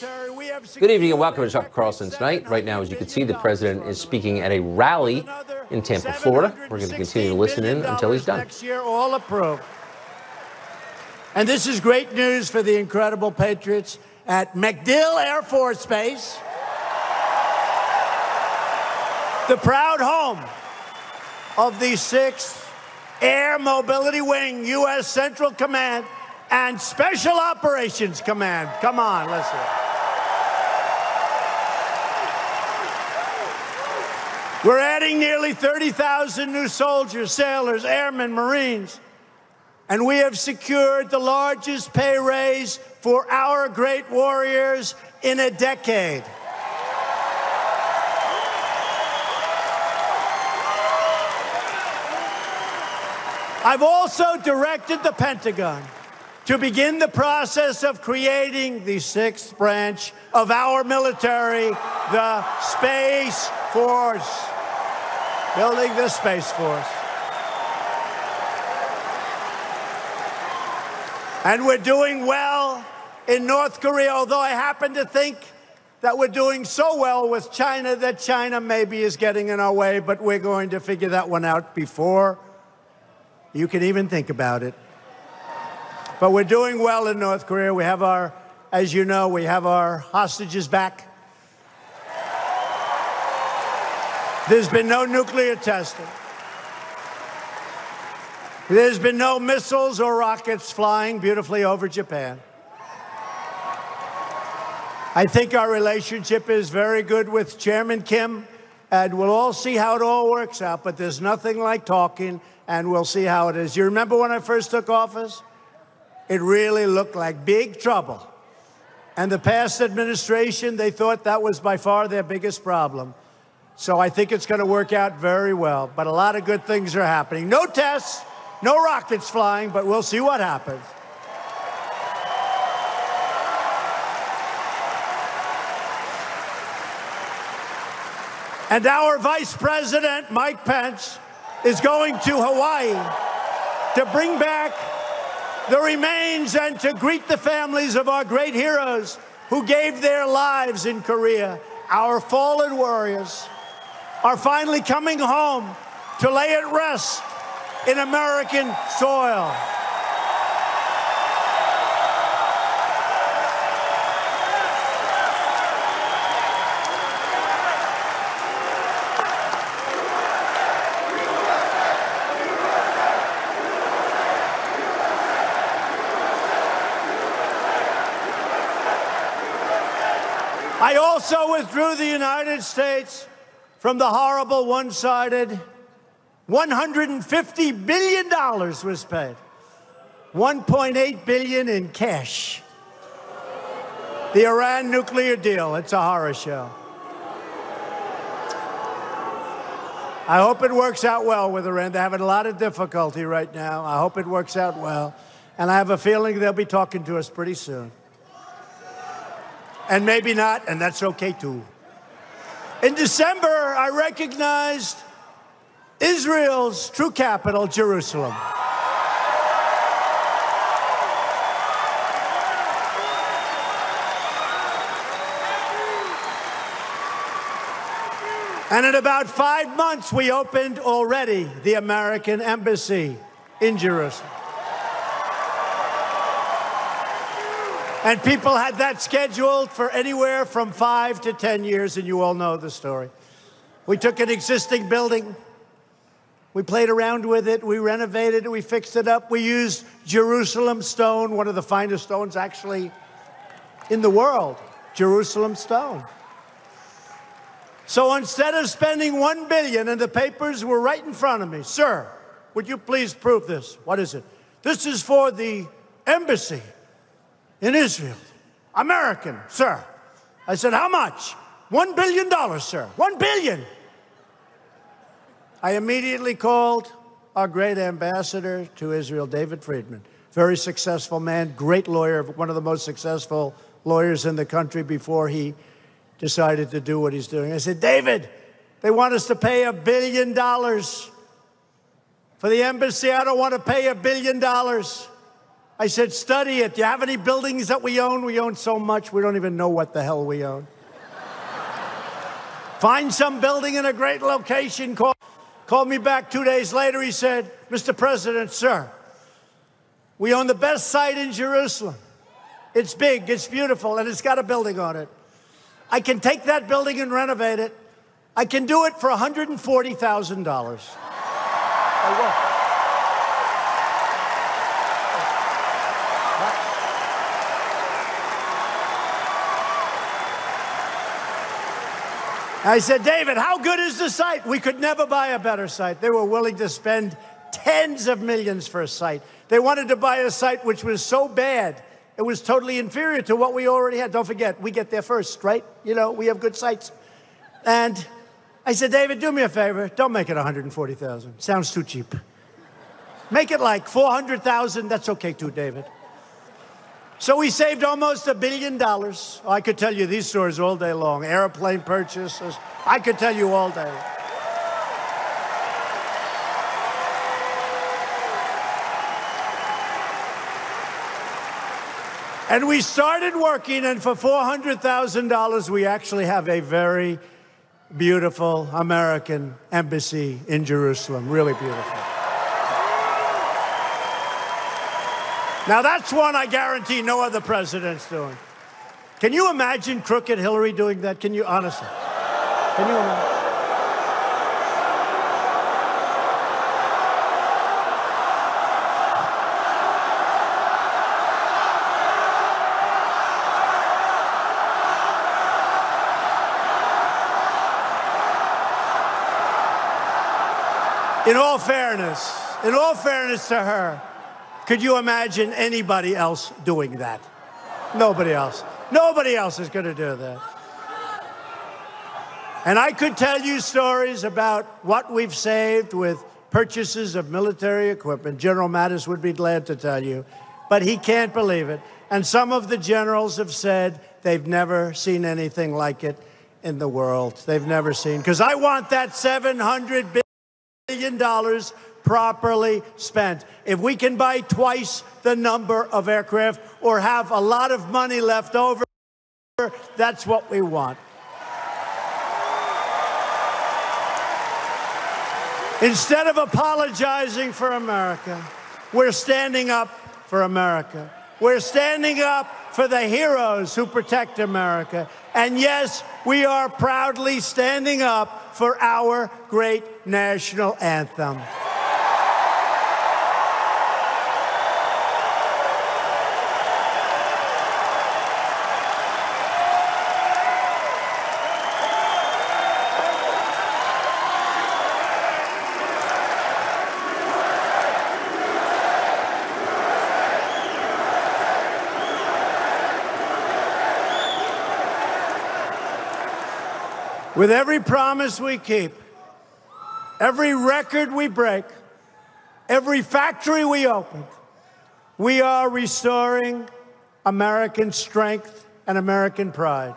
Good evening and welcome to Chuck Carlson tonight. Right now, as you can see, the president is speaking at a rally in Tampa, Florida. We're going to continue to listen in until he's done. Next year, all approved. And this is great news for the incredible patriots at MacDill Air Force Base, the proud home of the 6th Air Mobility Wing, U.S. Central Command and Special Operations Command. Come on, listen. We're adding nearly 30,000 new soldiers, sailors, airmen, Marines, and we have secured the largest pay raise for our great warriors in a decade. I've also directed the Pentagon to begin the process of creating the 6th branch of our military, the Space Force. Building the Space Force. And we're doing well in North Korea, although I happen to think that we're doing so well with China that China maybe is getting in our way, but we're going to figure that one out before you can even think about it. But we're doing well in North Korea. We have our, as you know, we have our hostages back. There's been no nuclear testing. There's been no missiles or rockets flying beautifully over Japan. I think our relationship is very good with Chairman Kim, and we'll all see how it all works out, but there's nothing like talking, and we'll see how it is. You remember when I first took office? It really looked like big trouble. And the past administration, they thought that was by far their biggest problem. So I think it's going to work out very well. But a lot of good things are happening. No tests, no rockets flying, but we'll see what happens. And our Vice President, Mike Pence, is going to Hawaii to bring back the remains and to greet the families of our great heroes who gave their lives in Korea. Our fallen warriors are finally coming home to lay at rest in American soil. I also withdrew the United States from the horrible one-sided $150 billion was paid. $1.8 billion in cash. The Iran nuclear deal, it's a horror show. I hope it works out well with Iran. They're having a lot of difficulty right now. I hope it works out well. And I have a feeling they'll be talking to us pretty soon. And maybe not, and that's okay too. In December, I recognized Israel's true capital, Jerusalem. And in about 5 months, we opened already the American embassy in Jerusalem. And people had that scheduled for anywhere from 5 to 10 years, and you all know the story. We took an existing building, we played around with it, we renovated it, we fixed it up. We used Jerusalem stone, one of the finest stones actually in the world, Jerusalem stone. So instead of spending $1 billion, and the papers were right in front of me, sir, would you please prove this? What is it? This is for the embassy in Israel. American, sir. I said, how much? $1 billion, sir. $1 billion. I immediately called our great ambassador to Israel, David Friedman. Very successful man, great lawyer, one of the most successful lawyers in the country before he decided to do what he's doing. I said, David, they want us to pay $1 billion for the embassy. I don't want to pay $1 billion. I said, study it. Do you have any buildings that we own? We own so much, we don't even know what the hell we own. Find some building in a great location. Called me back 2 days later. He said, Mr. President, sir, we own the best site in Jerusalem. It's big, it's beautiful, and it's got a building on it. I can take that building and renovate it. I can do it for $140,000. I will. I said, David, how good is the site? We could never buy a better site. They were willing to spend tens of millions for a site. They wanted to buy a site which was so bad, it was totally inferior to what we already had. Don't forget, we get there first, right? You know, we have good sites. And I said, David, do me a favor. Don't make it $140,000. Sounds too cheap. Make it like $400,000. That's okay too, David. So we saved almost $1 billion. Oh, I could tell you these stories all day long. Airplane purchases. I could tell you all day. And we started working, and for $400,000, we actually have a very beautiful American embassy in Jerusalem. Really beautiful. Now, that's one I guarantee no other president's doing. Can you imagine crooked Hillary doing that? Can you, honestly? Can you imagine? In all fairness to her, could you imagine anybody else doing that? Nobody else. Nobody else is going to do that. And I could tell you stories about what we've saved with purchases of military equipment. General Mattis would be glad to tell you, but he can't believe it. And some of the generals have said they've never seen anything like it in the world. They've never seen, because I want that $700 billion properly spent. If we can buy twice the number of aircraft or have a lot of money left over, that's what we want. Instead of apologizing for America, we're standing up for America. We're standing up for the heroes who protect America. And yes, we are proudly standing up for our great national anthem. With every promise we keep, every record we break, every factory we open, we are restoring American strength and American pride.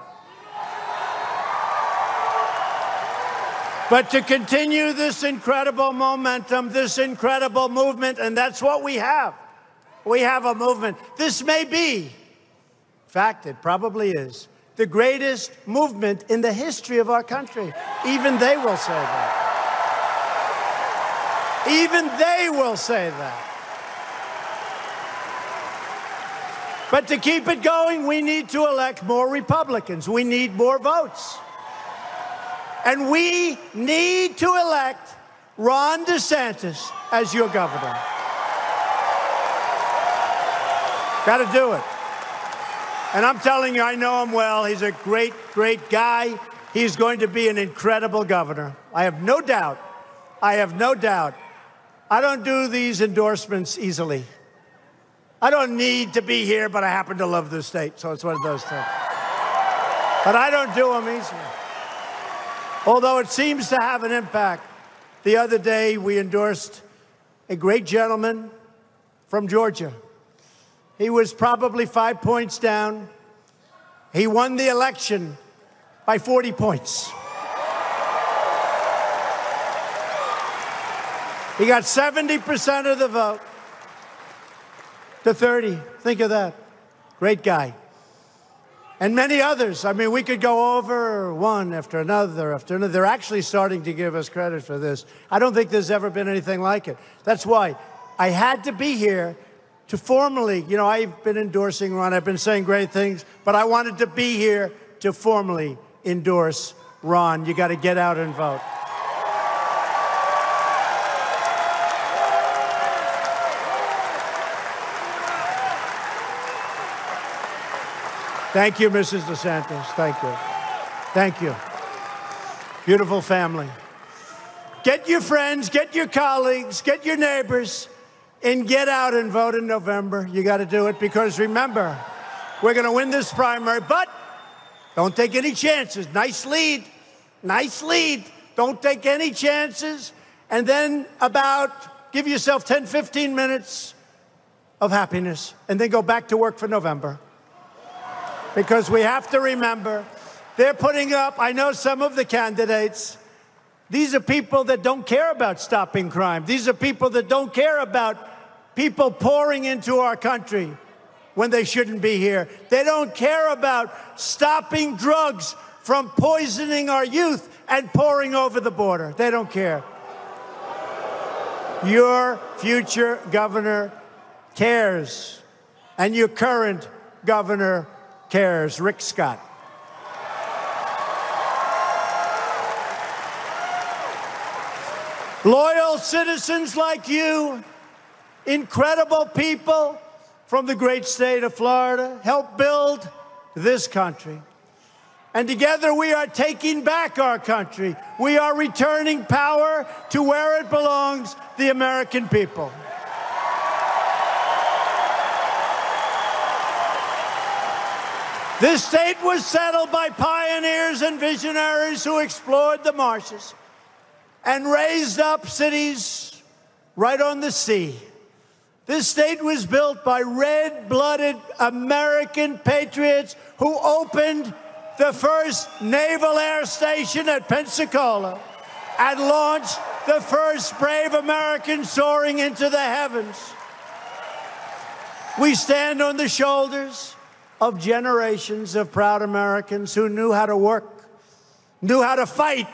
But to continue this incredible momentum, this incredible movement, and that's what we have. We have a movement. This may be, in fact, it probably is, the greatest movement in the history of our country. Even they will say that. Even they will say that. But to keep it going, we need to elect more Republicans. We need more votes. And we need to elect Ron DeSantis as your governor. Got to do it. And I'm telling you, I know him well. He's a great, great guy. He's going to be an incredible governor. I have no doubt. I have no doubt. I don't do these endorsements easily. I don't need to be here, but I happen to love this state, so it's one of those things. But I don't do them easily. Although it seems to have an impact. The other day, we endorsed a great gentleman from Georgia. He was probably 5 points down. He won the election by 40 points. He got 70% of the vote. to 30. Think of that. Great guy. And many others. I mean, we could go over one after another after another. They're actually starting to give us credit for this. I don't think there's ever been anything like it. That's why I had to be here to formally, you know, I've been endorsing Ron. I've been saying great things, but I wanted to be here to formally endorse Ron. You got to get out and vote. Thank you, Mrs. DeSantis. Thank you. Thank you. Beautiful family. Get your friends, get your colleagues, get your neighbors, and get out and vote in November. You got to do it because, remember, we're going to win this primary, but don't take any chances. Nice lead. Nice lead. Don't take any chances. And then give yourself 10, 15 minutes of happiness, and then go back to work for November. Because we have to remember, they're putting up, I know some of the candidates, these are people that don't care about stopping crime. These are people that don't care about people pouring into our country when they shouldn't be here. They don't care about stopping drugs from poisoning our youth and pouring over the border. They don't care. Your future governor cares, and your current governor cares. Rick Scott. Loyal citizens like you, incredible people from the great state of Florida, help build this country. And together we are taking back our country. We are returning power to where it belongs, the American people. This state was settled by pioneers and visionaries who explored the marshes and raised up cities right on the sea. This state was built by red-blooded American patriots who opened the first naval air station at Pensacola and launched the first brave American soaring into the heavens. We stand on the shoulders of generations of proud Americans who knew how to work, knew how to fight,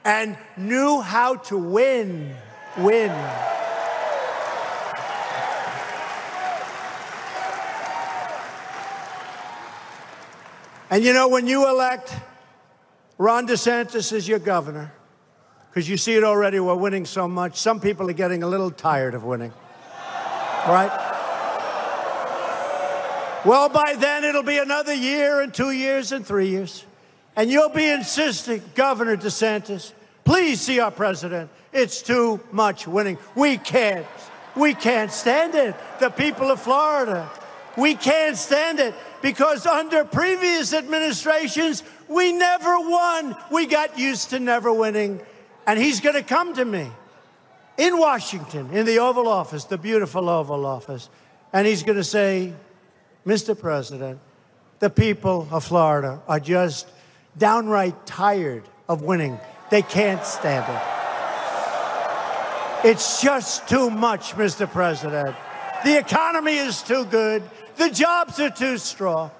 and knew how to win. And you know, when you elect Ron DeSantis as your governor, because you see it already, we're winning so much, some people are getting a little tired of winning, right? Well, by then, it'll be another year and 2 years and 3 years. And you'll be insisting, Governor DeSantis, please see our president. It's too much winning. We can't stand it. The people of Florida, we can't stand it because under previous administrations, we never won. We got used to never winning. And he's going to come to me in Washington, in the Oval Office, the beautiful Oval Office, and he's going to say, Mr. President, the people of Florida are just downright tired of winning. They can't stand it. It's just too much, Mr. President. The economy is too good. The jobs are too strong.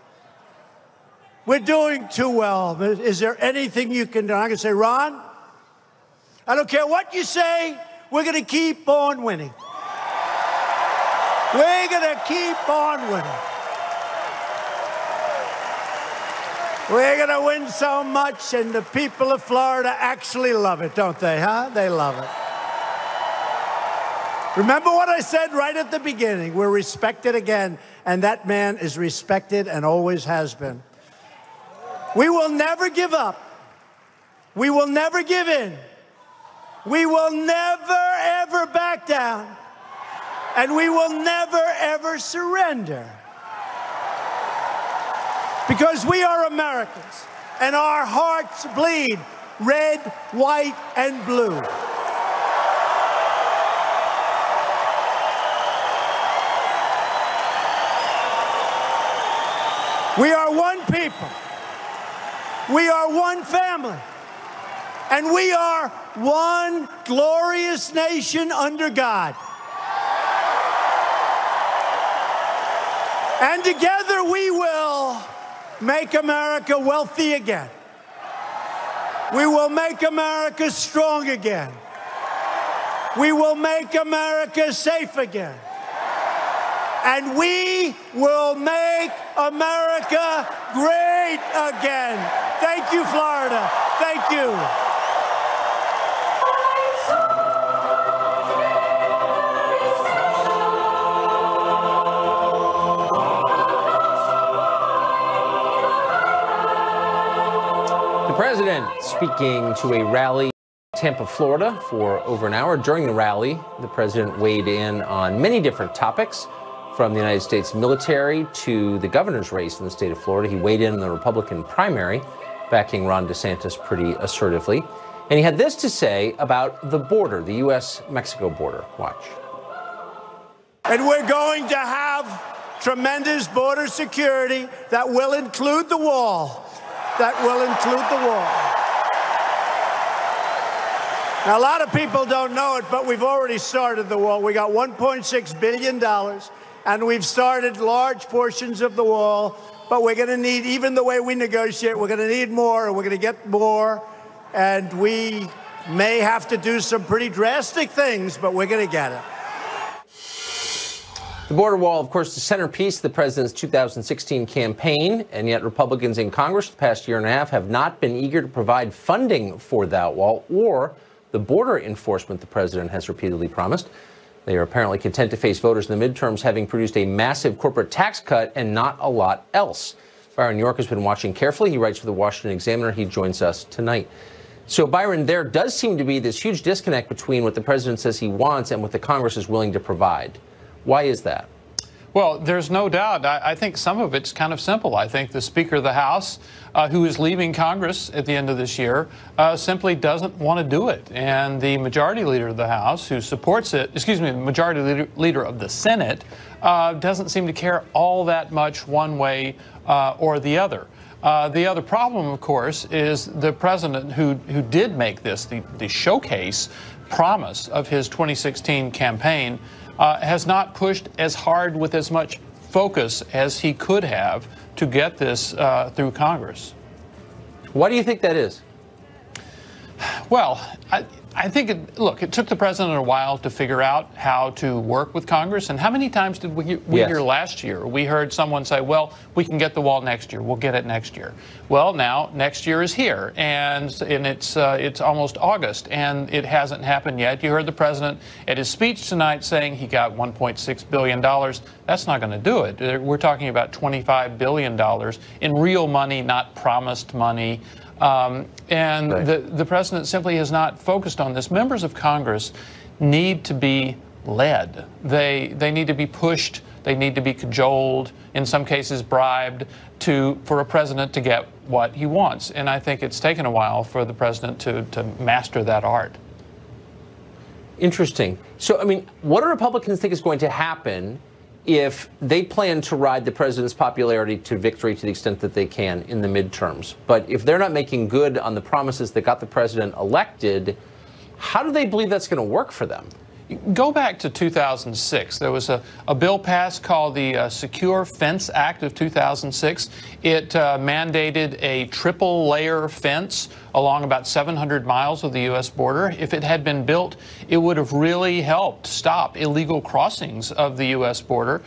We're doing too well. Is there anything you can do? I'm going to say, Ron, I don't care what you say. We're going to keep on winning. We're going to keep on winning. We're going to win so much, and the people of Florida actually love it, don't they, huh? They love it. Remember what I said right at the beginning. We're respected again, and that man is respected and always has been. We will never give up. We will never give in. We will never, ever back down. And we will never, ever surrender. Because we are Americans, and our hearts bleed red, white, and blue. We are one people. We are one family. And we are one glorious nation under God. And together we will make America wealthy again. We will make America strong again. We will make America safe again. And we will make America great again. Thank you, Florida. Thank you. The president speaking to a rally in Tampa, Florida for over an hour. During the rally, the president weighed in on many different topics, from the United States military to the governor's race in the state of Florida. He weighed in on the Republican primary, backing Ron DeSantis pretty assertively. And he had this to say about the border, the U.S.-Mexico border. Watch. And we're going to have tremendous border security that will include the wall. That will include the wall. Now, a lot of people don't know it, but we've already started the wall. We got $1.6 billion, and we've started large portions of the wall. But we're going to need, even the way we negotiate, we're going to need more, and we're going to get more. And we may have to do some pretty drastic things, but we're going to get it. The border wall, of course, the centerpiece of the president's 2016 campaign, and yet Republicans in Congress the past year and a half have not been eager to provide funding for that wall or the border enforcement the president has repeatedly promised. They are apparently content to face voters in the midterms having produced a massive corporate tax cut and not a lot else. Byron York has been watching carefully. He writes for the Washington Examiner. He joins us tonight. So, Byron, there does seem to be this huge disconnect between what the president says he wants and what the Congress is willing to provide. Why is that? Well, there's no doubt. I think some of it's kind of simple. I think the Speaker of the House, who is leaving Congress at the end of this year, simply doesn't want to do it. And the Majority Leader of the House, who supports it, the Majority Leader of the Senate, doesn't seem to care all that much one way or the other. The other problem, of course, is the president who did make this the showcase promise of his 2016 campaign has not pushed as hard with as much focus as he could have to get this through Congress. Why do you think that is? Well, I think, it took the president a while to figure out how to work with Congress. And how many times did we hear last year? We heard someone say, well, we can get the wall next year. We'll get it next year. Well, now next year is here, and it's almost August, and it hasn't happened yet. You heard the president at his speech tonight saying he got $1.6 billion. That's not going to do it. We're talking about $25 billion in real money, not promised money. Right. The president simply has not focused on this. Members of Congress need to be led. They need to be pushed. They need to be cajoled, in some cases bribed, for a president to get what he wants. And I think it's taken a while for the president to master that art. Interesting. So, I mean, what do Republicans think is going to happen if they plan to ride the president's popularity to victory to the extent that they can in the midterms? But if they're not making good on the promises that got the president elected, how do they believe that's going to work for them? Go back to 2006. There was a bill passed called the Secure Fence Act of 2006. It mandated a triple-layer fence along about 700 miles of the U.S. border. If it had been built, it would have really helped stop illegal crossings of the U.S. border.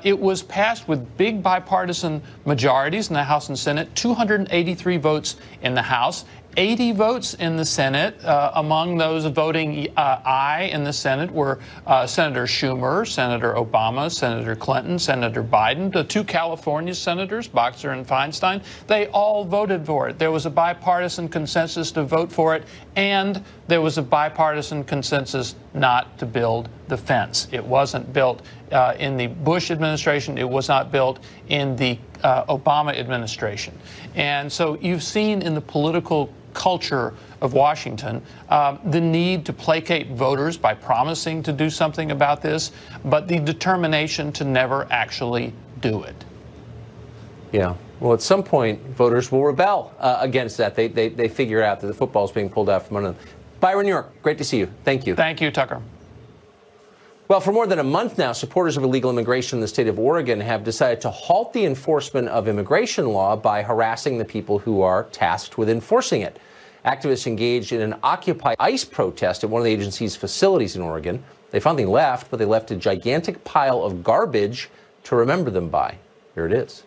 It was passed with big bipartisan majorities in the House and Senate, 283 votes in the House, 80 votes in the Senate. Among those voting aye in the Senate were Senator Schumer, Senator Obama, Senator Clinton, Senator Biden, the two California senators, Boxer and Feinstein. They all voted for it. There was a bipartisan consensus to vote for it, and there was a bipartisan consensus not to build the fence. It wasn't built in the Bush administration. It was not built in the Obama administration. And so you've seen in the political culture of Washington the need to placate voters by promising to do something about this, but the determination to never actually do it. Yeah. Well, at some point, voters will rebel against that. They figure out that the football is being pulled out from under them. Byron York, great to see you. Thank you. Thank you, Tucker. Well, for more than a month now, supporters of illegal immigration in the state of Oregon have decided to halt the enforcement of immigration law by harassing the people who are tasked with enforcing it. Activists engaged in an Occupy ICE protest at one of the agency's facilities in Oregon. They finally left, but they left a gigantic pile of garbage to remember them by. Here it is.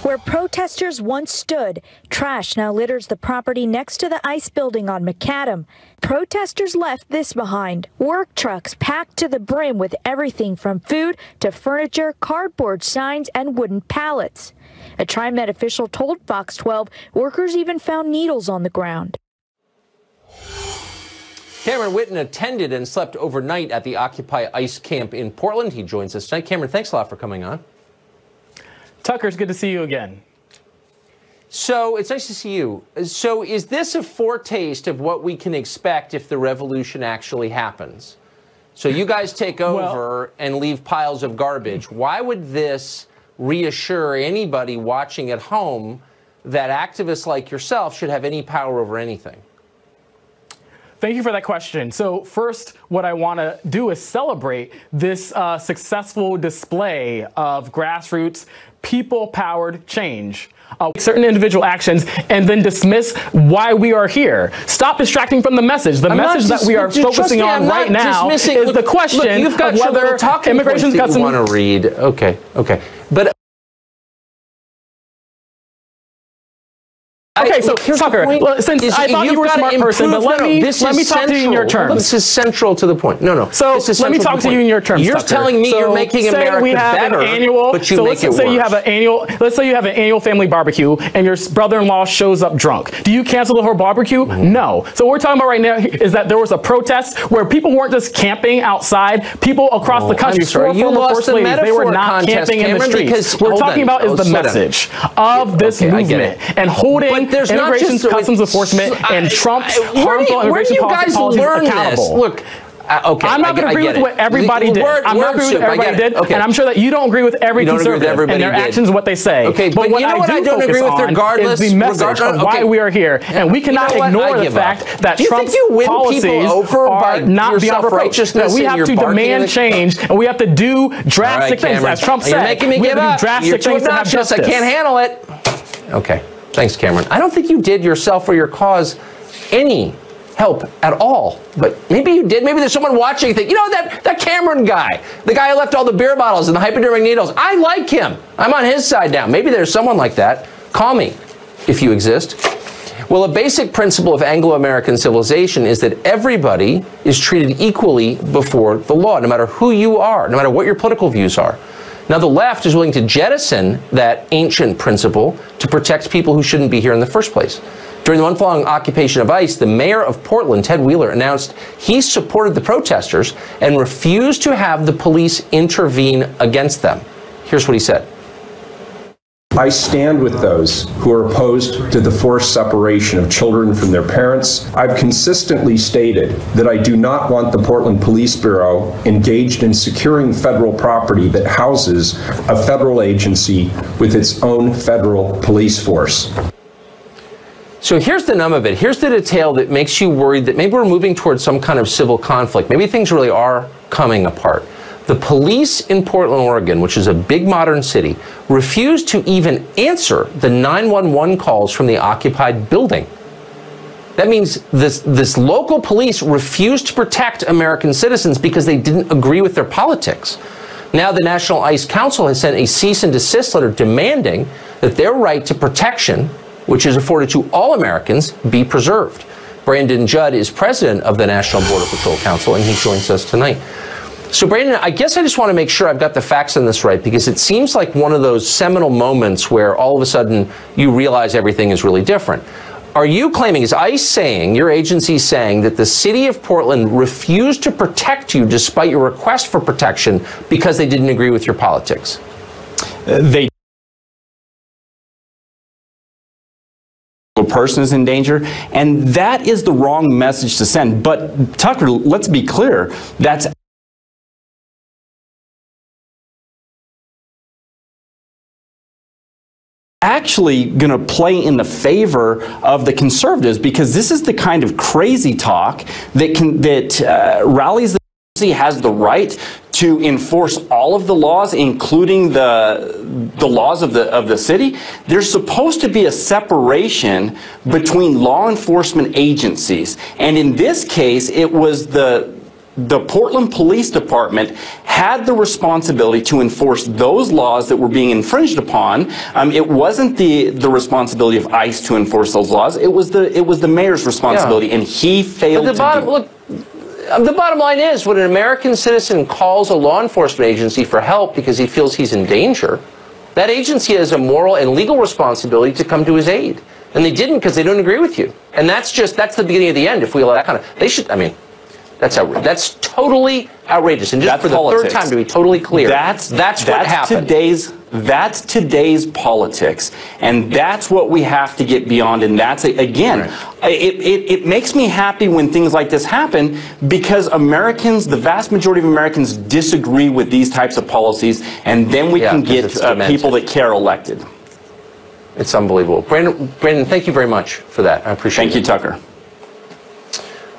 Where protesters once stood, trash now litters the property next to the ICE building on McAdam. Protesters left this behind. Work trucks packed to the brim with everything from food to furniture, cardboard signs, and wooden pallets. A TriMet official told Fox 12 workers even found needles on the ground. Cameron Whitten attended and slept overnight at the Occupy ICE camp in Portland. He joins us tonight. Cameron, thanks a lot for coming on. Tucker, it's good to see you again. So it's nice to see you. So is this a foretaste of what we can expect if the revolution actually happens? So you guys take over and leave piles of garbage. Why would this reassure anybody watching at home that activists like yourself should have any power over anything? Thank you for that question. So first, what I want to do is celebrate this successful display of grassroots, people-powered change. Certain individual actions and then dismiss why we are here. Stop distracting from the message. The message that we are focusing on right now is the question of whether immigration cuts you want to read. Okay. But okay, so Tucker, since I thought you were a smart person, but let me talk to you in your terms. This is central to the point. No. So let me talk to you in your terms. You're telling me you're making America better, but you make it worse. Let's say you have an annual family barbecue and your brother-in-law shows up drunk. Do you cancel the whole barbecue? No. So what we're talking about right now is that there was a protest where people weren't just camping outside. People across the country, four former first ladies, they were not camping in the streets. What we're talking about is the message of this movement and holding immigration customs enforcement and Trump's harmful immigration policies accountable. Look, okay, I'm not going to agree with what everybody did. I'm not agree with what everybody did, and I'm sure that you don't agree with every conservative and their actions, what they say. Okay, but what I don't agree with, regardless, is the message of why we are here, and we cannot ignore the fact that Trump's policies are not beyond reproach. That we have to demand change, and we have to do drastic things, as Trump said. You're making me give up. You're too obnoxious. I can't handle it. Okay. Thanks, Cameron. I don't think you did yourself or your cause any help at all. But maybe you did. Maybe there's someone watching think, you know, that Cameron guy, the guy who left all the beer bottles and the hypodermic needles. I like him. I'm on his side now. Maybe there's someone like that. Call me if you exist. Well, a basic principle of Anglo-American civilization is that everybody is treated equally before the law, no matter who you are, no matter what your political views are. Now, the left is willing to jettison that ancient principle to protect people who shouldn't be here in the first place. During the month-long occupation of ICE, the mayor of Portland, Ted Wheeler, announced he supported the protesters and refused to have the police intervene against them. Here's what he said. I stand with those who are opposed to the forced separation of children from their parents. I've consistently stated that I do not want the Portland Police Bureau engaged in securing federal property that houses a federal agency with its own federal police force. So here's the nub of it. Here's the detail that makes you worried that maybe we're moving towards some kind of civil conflict. Maybe things really are coming apart. The police in Portland, Oregon, which is a big modern city, refused to even answer the 911 calls from the occupied building. That means this local police refused to protect American citizens because they didn't agree with their politics. Now the National ICE Council has sent a cease and desist letter demanding that their right to protection, which is afforded to all Americans, be preserved. Brandon Judd is president of the National Border Patrol Council, and he joins us tonight. So, Brandon, I guess I just want to make sure I've got the facts on this right, because it seems like one of those seminal moments where all of a sudden you realize everything is really different. Are you claiming, is ICE saying, your agency saying, that the city of Portland refused to protect you despite your request for protection because they didn't agree with your politics? A person is in danger, and that is the wrong message to send. But Tucker, let's be clear, that's actually going to play in the favor of the conservatives, because this is the kind of crazy talk that rallies the has the right to enforce all of the laws, including the laws of the city. There's supposed to be a separation between law enforcement agencies, and in this case, it was the Portland Police Department had the responsibility to enforce those laws that were being infringed upon. It wasn't the responsibility of ICE to enforce those laws. It was the mayor's responsibility, and he failed to do it. The bottom line is, when an American citizen calls a law enforcement agency for help because he feels he's in danger, that agency has a moral and legal responsibility to come to his aid. And they didn't because they don't agree with you. And that's the beginning of the end if we allow that kind of, they should, I mean, that's totally outrageous. And just for the third time, to be totally clear, that's what happened. That's today's politics, and that's what we have to get beyond. And that's, again, it makes me happy when things like this happen, because Americans, the vast majority of Americans, disagree with these types of policies, and then we can get people that care elected. It's unbelievable. Brandon, thank you very much for that. I appreciate it. Thank you, Tucker.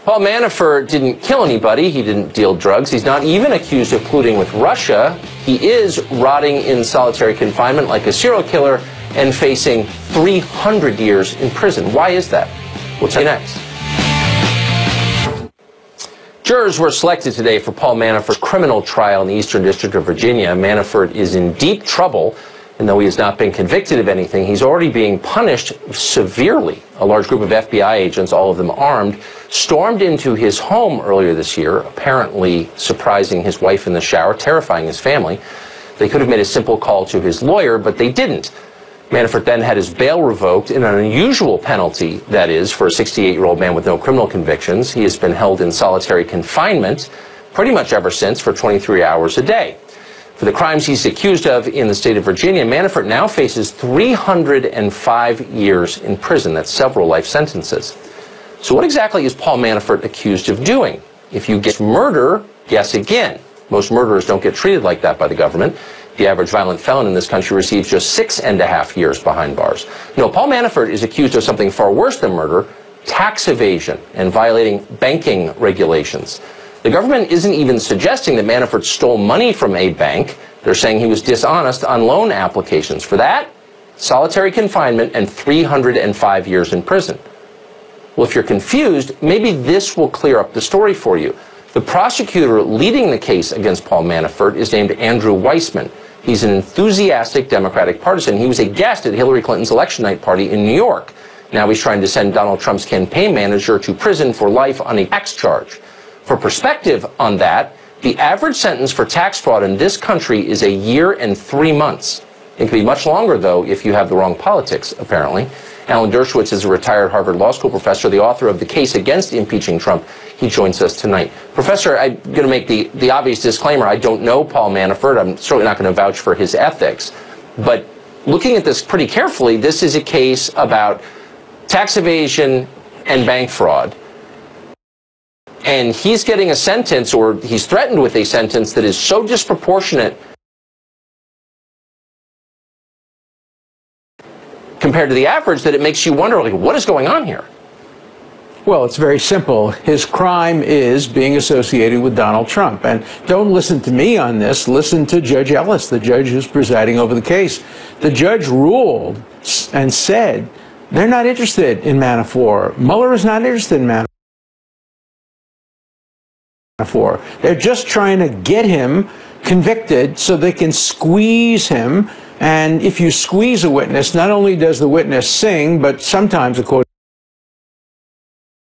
Paul Manafort didn't kill anybody. He didn't deal drugs. He's not even accused of colluding with Russia. He is rotting in solitary confinement like a serial killer and facing 300 years in prison. Why is that? We'll tell you next. Jurors were selected today for Paul Manafort's criminal trial in the Eastern District of Virginia. Manafort is in deep trouble. And though he has not been convicted of anything, he's already being punished severely. A large group of FBI agents, all of them armed, stormed into his home earlier this year, apparently surprising his wife in the shower, terrifying his family. They could have made a simple call to his lawyer, but they didn't. Manafort then had his bail revoked in an unusual penalty, that is, for a 68-year-old man with no criminal convictions. He has been held in solitary confinement pretty much ever since for 23 hours a day. For the crimes he's accused of in the state of Virginia, Manafort now faces 305 years in prison. That's several life sentences. So what exactly is Paul Manafort accused of doing? If you guess murder, guess again. Most murderers don't get treated like that by the government. The average violent felon in this country receives just 6.5 years behind bars. No, Paul Manafort is accused of something far worse than murder: tax evasion and violating banking regulations. The government isn't even suggesting that Manafort stole money from a bank. They're saying he was dishonest on loan applications. For that, solitary confinement and 305 years in prison. Well, if you're confused, maybe this will clear up the story for you. The prosecutor leading the case against Paul Manafort is named Andrew Weissman. He's an enthusiastic Democratic partisan. He was a guest at Hillary Clinton's election night party in New York. Now he's trying to send Donald Trump's campaign manager to prison for life on a tax charge. For perspective on that, the average sentence for tax fraud in this country is 1 year and 3 months. It can be much longer, though, if you have the wrong politics, apparently. Alan Dershowitz is a retired Harvard Law School professor, the author of the case against impeaching Trump. He joins us tonight. Professor, I'm going to make the obvious disclaimer. I don't know Paul Manafort. I'm certainly not going to vouch for his ethics. But looking at this pretty carefully, this is a case about tax evasion and bank fraud. And he's getting a sentence, or he's threatened with a sentence, that is so disproportionate compared to the average that it makes you wonder, like, what is going on here? Well, it's very simple. His crime is being associated with Donald Trump. And don't listen to me on this. Listen to Judge Ellis, the judge who's presiding over the case. The judge ruled and said they're not interested in Manafort. Mueller is not interested in Manafort. They're just trying to get him convicted so they can squeeze him. And if you squeeze a witness, not only does the witness sing, but sometimes, according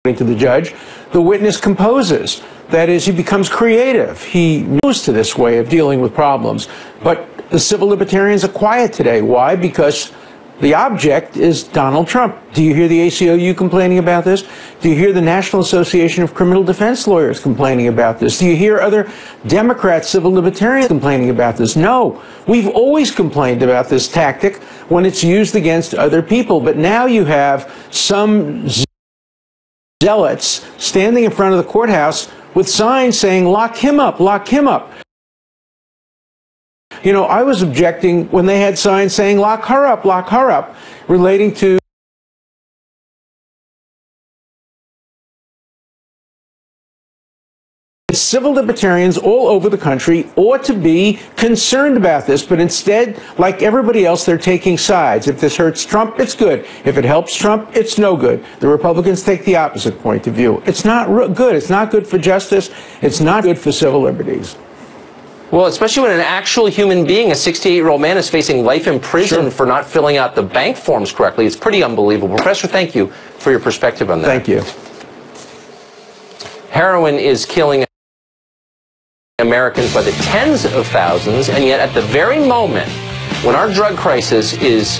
to the judge, the witness composes. That is, he becomes creative. He moves to this way of dealing with problems. But the civil libertarians are quiet today. Why? Because the object is Donald Trump. Do you hear the ACLU complaining about this? Do you hear the National Association of Criminal Defense Lawyers complaining about this? Do you hear other Democrat civil libertarians complaining about this? No. We've always complained about this tactic when it's used against other people. But now you have some zealots standing in front of the courthouse with signs saying, "Lock him up, lock him up." You know, I was objecting when they had signs saying, "Lock her up," relating to Civil libertarians all over the country ought to be concerned about this, but instead, like everybody else, they're taking sides. If this hurts Trump, it's good. If it helps Trump, it's no good. The Republicans take the opposite point of view. It's not good. It's not good for justice. It's not good for civil liberties. Well, especially when an actual human being, a 68-year-old man, is facing life in prison for not filling out the bank forms correctly. It's pretty unbelievable. Professor, thank you for your perspective on that. Thank you. Heroin is killing Americans by the tens of thousands, and yet at the very moment when our drug crisis is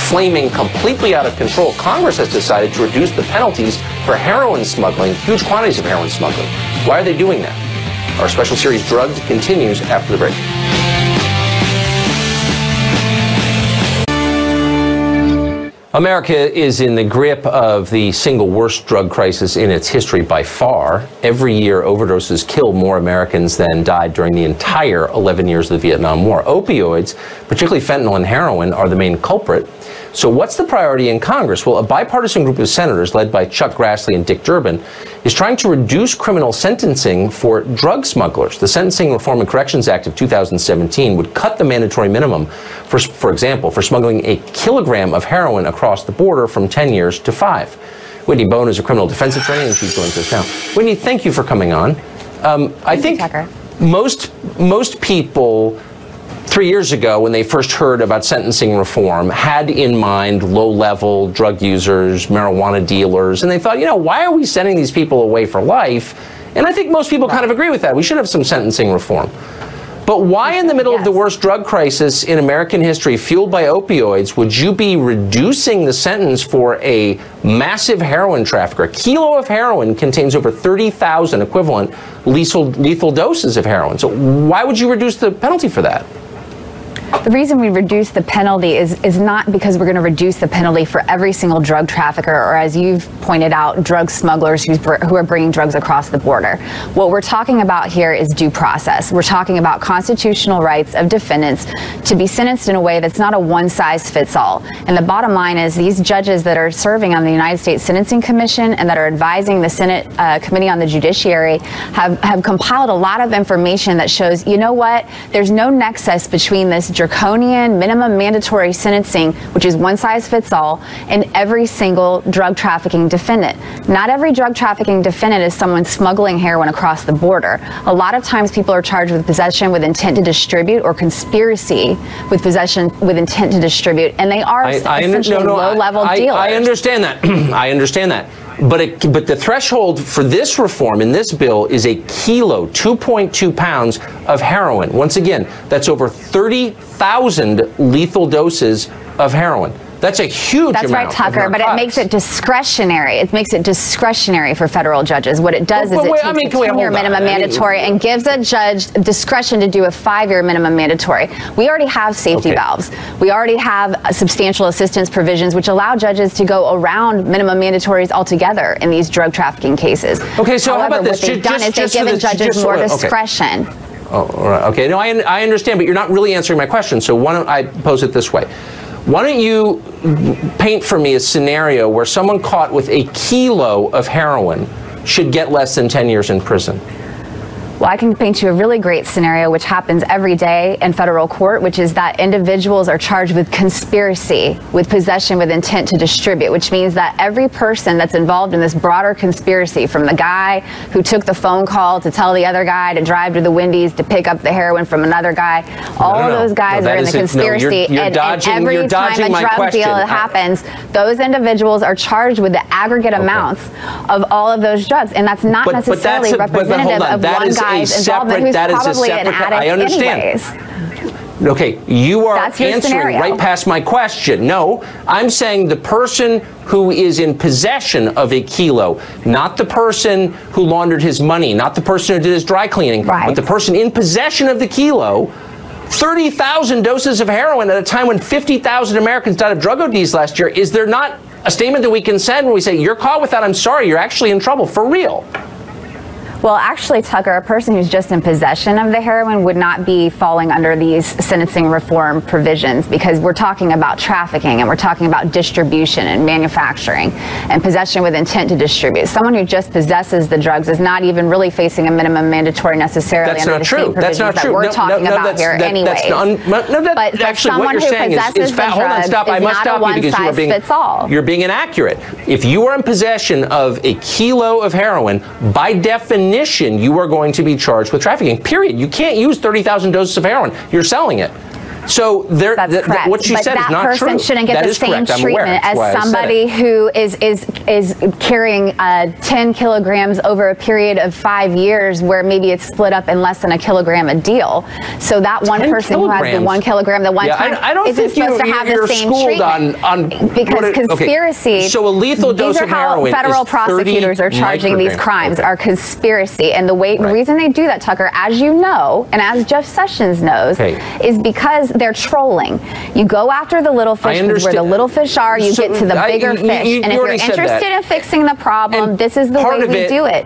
flaming completely out of control, Congress has decided to reduce the penalties for heroin smuggling, huge quantities of heroin smuggling. Why are they doing that? Our special series Drugged continues after the break. America is in the grip of the single worst drug crisis in its history by far. Every year, overdoses kill more Americans than died during the entire 11 years of the Vietnam War. Opioids, particularly fentanyl and heroin, are the main culprit. So what's the priority in Congress? Well, a bipartisan group of senators led by Chuck Grassley and Dick Durbin is trying to reduce criminal sentencing for drug smugglers. The Sentencing Reform and Corrections Act of 2017 would cut the mandatory minimum, for example, for smuggling a kilogram of heroin across the border from 10 years to 5. Whitney Bone is a criminal defense attorney, and she's joins us now. Whitney, thank you for coming on. I think most people 3 years ago, when they first heard about sentencing reform, had in mind low-level drug users, marijuana dealers, and they thought, you know, why are we sending these people away for life? And I think most people kind of agree with that. We should have some sentencing reform. But why in the middle of the worst drug crisis in American history, fueled by opioids, would you be reducing the sentence for a massive heroin trafficker? A kilo of heroin contains over 30,000 equivalent lethal doses of heroin. So why would you reduce the penalty for that? The reason we reduce the penalty is not because we're going to reduce the penalty for every single drug trafficker, or as you've pointed out, drug smugglers who are bringing drugs across the border. What we're talking about here is due process. We're talking about constitutional rights of defendants to be sentenced in a way that's not a one-size-fits-all. And the bottom line is these judges that are serving on the United States Sentencing Commission and that are advising the Senate Committee on the Judiciary have compiled a lot of information that shows, you know what, there's no nexus between this draconian minimum mandatory sentencing, which is one size fits all, and every single drug trafficking defendant. Not every drug trafficking defendant is someone smuggling heroin across the border. A lot of times people are charged with possession with intent to distribute or conspiracy with possession with intent to distribute, and they are essentially low-level dealers. I understand that. I understand that. But the threshold for this reform in this bill is a kilo, 2.2 pounds of heroin. Once again, that's over 30,000 lethal doses of heroin. That's a huge amount. That's right, Tucker, but it makes it discretionary. It makes it discretionary for federal judges. What it does is it takes a 10-year minimum mandatory and gives a judge discretion to do a 5-year minimum mandatory. We already have safety valves. We already have substantial assistance provisions which allow judges to go around minimum mandatories altogether in these drug trafficking cases. Okay, so how about this? What they've done is they've given judges more discretion. Oh, all right. Okay, no, I understand, but you're not really answering my question, so why don't I pose it this way? Why don't you paint for me a scenario where someone caught with a kilo of heroin should get less than 10 years in prison? Well, I can paint you a really great scenario which happens every day in federal court, which is that individuals are charged with conspiracy, with possession with intent to distribute, which means that every person that's involved in this broader conspiracy, from the guy who took the phone call to tell the other guy to drive to the Wendy's to pick up the heroin from another guy, all of those guys are in the conspiracy, and every time a drug deal happens, those individuals are charged with the aggregate amounts of all of those drugs, and that's not necessarily representative of one guy's involvement who's probably an addict I understand. Anyways. Okay, you are answering right past my question. No, I'm saying the person who is in possession of a kilo, not the person who laundered his money, not the person who did his dry cleaning, but the person in possession of the kilo. 30,000 doses of heroin at a time when 50,000 Americans died of drug ODs last year. Is there not a statement that we can send when we say, you're caught with that, I'm sorry, you're actually in trouble, for real? Well, actually, Tucker, a person who's just in possession of the heroin would not be falling under these sentencing reform provisions, because we're talking about trafficking and we're talking about distribution and manufacturing and possession with intent to distribute. Someone who just possesses the drugs is not even really facing a minimum mandatory necessarily under the same provisions that we're talking about here anyways. But actually someone what you're who saying possesses is the hold on, drugs stop. I is must not a stop you because you're being inaccurate. If you are in possession of a kilo of heroin, by definition, you are going to be charged with trafficking, period. You can't use 30,000 doses of heroin. You're selling it. So what she said is not true. That person shouldn't get the same treatment as somebody who is carrying 10 kilograms over a period of 5 years, where maybe it's split up in less than a kilogram a deal. So that one person who has the 1 kilogram, the one time, I don't isn't think supposed to have the same treatment. Because conspiracy. Okay. So a lethal dose of heroin. These are how federal prosecutors are charging these crimes, are conspiracy. And the reason they do that, Tucker, as you know, and as Jeff Sessions knows, is because they're trolling. You go after the little fish, because where the little fish are, you get to the bigger fish. And if you're interested in fixing the problem, this is the way we do it.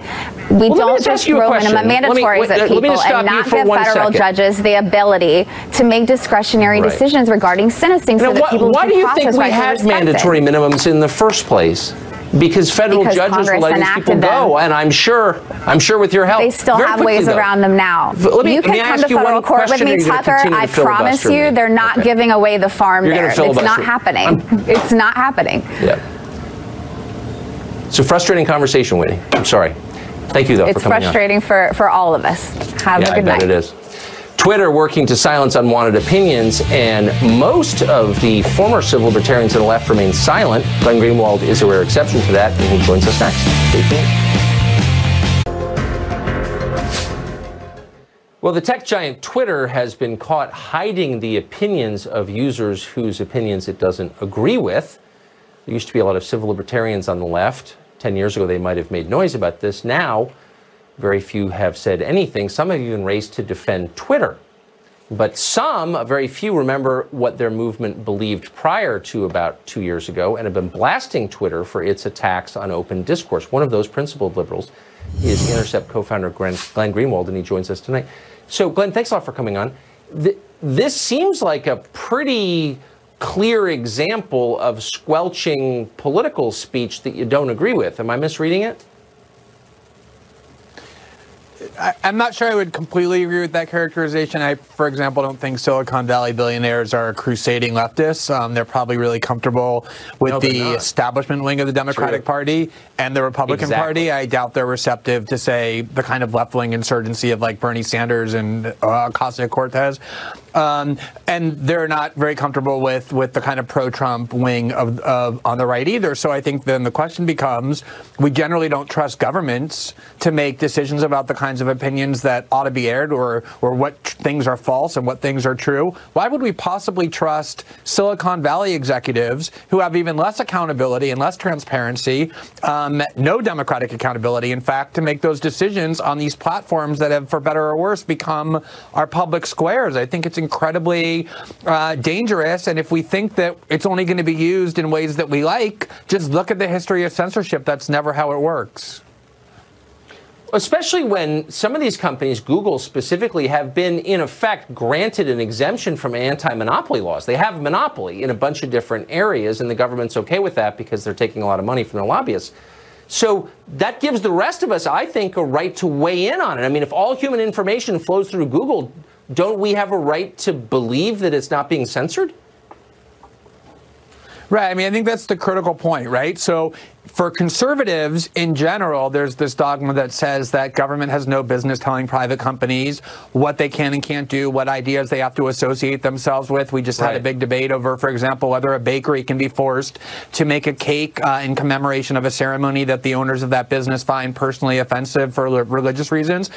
We don't just throw minimum mandatories at people and not give federal judges the ability to make discretionary decisions regarding sentencing, so that people why do you think we had mandatory minimums in the first place? Because federal judges will let these people go, and I'm sure with your help. They still have ways around them now. You can come to federal court with me, Tucker. I promise you, they're not giving away the farm there. It's not happening. It's not happening. Yeah. It's a frustrating conversation, Whitney. I'm sorry. Thank you, though, for coming on. It's frustrating for all of us. Have a good night. I bet it is. Twitter working to silence unwanted opinions, and most of the former civil libertarians on the left remain silent. Glenn Greenwald is a rare exception to that, and he joins us next. Stay tuned. Well, the tech giant Twitter has been caught hiding the opinions of users whose opinions it doesn't agree with. There used to be a lot of civil libertarians on the left. 10 years ago, they might have made noise about this. Now, very few have said anything. Some have even raced to defend Twitter. But some, very few, remember what their movement believed prior to about 2 years ago and have been blasting Twitter for its attacks on open discourse. One of those principled liberals is Intercept co-founder Glenn Greenwald, and he joins us tonight. So, Glenn, thanks a lot for coming on. This seems like a pretty clear example of squelching political speech that you don't agree with. Am I misreading it? I'm not sure I would completely agree with that characterization. I, for example, don't think Silicon Valley billionaires are crusading leftists. They're probably really comfortable with the establishment wing of the Democratic Party and the Republican Party. I doubt they're receptive to, say, the kind of left-wing insurgency of like Bernie Sanders and Ocasio-Cortez. And they're not very comfortable with the kind of pro-Trump wing of on the right either. So I think then the question becomes, we generally don't trust governments to make decisions about the kinds of opinions that ought to be aired, or what things are false and what things are true. Why would we possibly trust Silicon Valley executives who have even less accountability and less transparency, no democratic accountability, in fact, to make those decisions on these platforms that have, for better or worse, become our public squares? I think it's incredibly dangerous. And if we think that it's only going to be used in ways that we like, just look at the history of censorship. That's never how it works. Especially when some of these companies, Google specifically, have been, in effect, granted an exemption from anti-monopoly laws. They have a monopoly in a bunch of different areas, and the government's okay with that because they're taking a lot of money from their lobbyists. So that gives the rest of us, I think, a right to weigh in on it. I mean, if all human information flows through Google, don't we have a right to believe that it's not being censored? Right. I mean, I think that's the critical point, right? So for conservatives in general, there's this dogma that says that government has no business telling private companies what they can and can't do, what ideas they have to associate themselves with. We just had a big debate over, for example, whether a bakery can be forced to make a cake in commemoration of a ceremony that the owners of that business find personally offensive for religious reasons.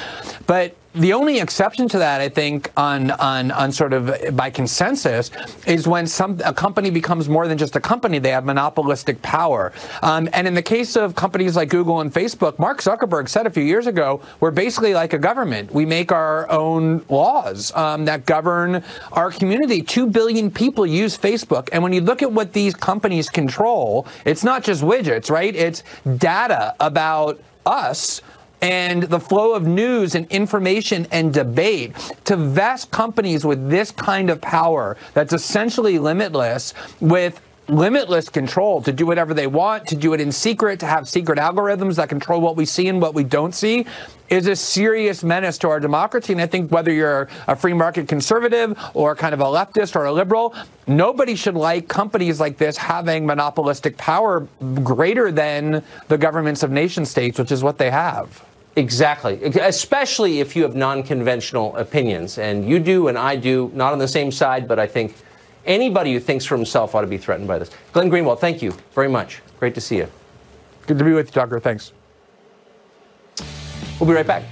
But the only exception to that, I think, on sort of by consensus, is when a company becomes more than just a company. They have monopolistic power. And in the case of companies like Google and Facebook, Mark Zuckerberg said a few years ago, we're basically like a government. We make our own laws that govern our community. 2 billion people use Facebook. And when you look at what these companies control, it's not just widgets, right? It's data about us and the flow of news and information and debate. To vest companies with this kind of power that's essentially limitless, with limitless control to do whatever they want, to do it in secret, to have secret algorithms that control what we see and what we don't see, is a serious menace to our democracy. And I think whether you're a free market conservative or kind of a leftist or a liberal, nobody should like companies like this having monopolistic power greater than the governments of nation states, which is what they have. Exactly, especially if you have non-conventional opinions. And you do and I do, not on the same side, but I think anybody who thinks for himself ought to be threatened by this. Glenn Greenwald, thank you very much. Great to see you. Good to be with you, Tucker. Thanks. We'll be right back.